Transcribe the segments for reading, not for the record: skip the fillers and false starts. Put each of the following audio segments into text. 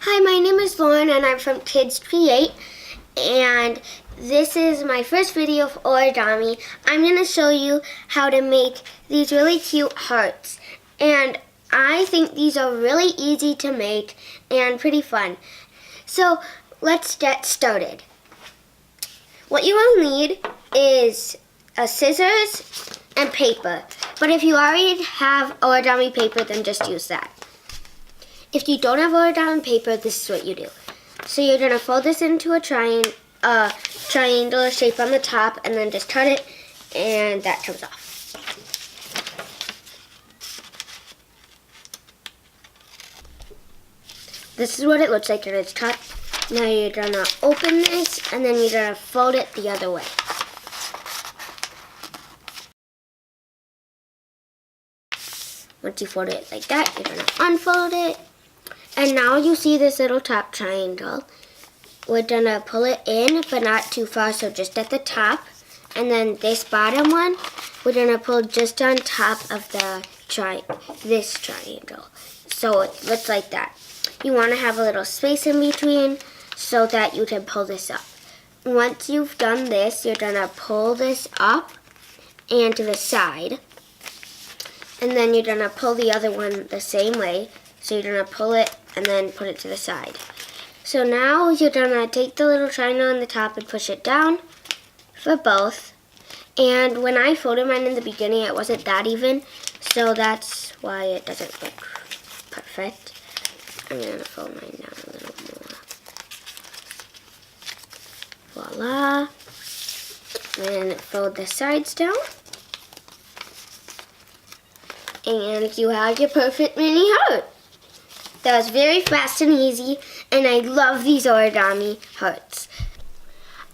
Hi, my name is Lauren and I'm from Kids Create, and this is my first video of origami. I'm going to show you how to make these really cute hearts, and I think these are really easy to make and pretty fun. So let's get started. What you will need is scissors and paper, but if you already have origami paper, then just use that. If you don't have origami paper, this is what you do. So you're going to fold this into a triangular shape on the top, and then just cut it, and that comes off. This is what it looks like when it's cut. Now you're going to open this, and then you're going to fold it the other way. Once you fold it like that, you're going to unfold it. And now you see this little top triangle. We're going to pull it in, but not too far, so just at the top. And then this bottom one, we're going to pull just on top of this triangle. So it looks like that. You want to have a little space in between so that you can pull this up. Once you've done this, you're going to pull this up and to the side. And then you're going to pull the other one the same way. So you're going to pull it and then put it to the side. So now you're going to take the little triangle on the top and push it down for both. And when I folded mine in the beginning, it wasn't that even. So that's why it doesn't look perfect. I'm going to fold mine down a little more. Voila. And fold the sides down. And you have your perfect mini heart. That was very fast and easy, and I love these origami hearts.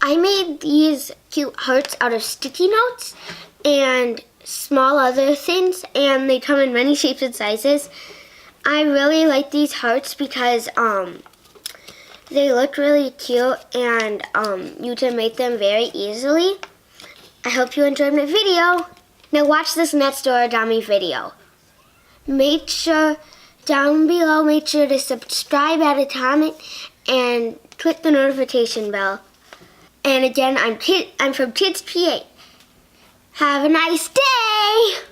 I made these cute hearts out of sticky notes and small other things, and they come in many shapes and sizes. I really like these hearts because they look really cute, and you can make them very easily. I hope you enjoyed my video. Now watch this next origami video. Make sure down below, make sure to subscribe at a comment and click the notification bell. And again, I'm from Kids Create. Have a nice day!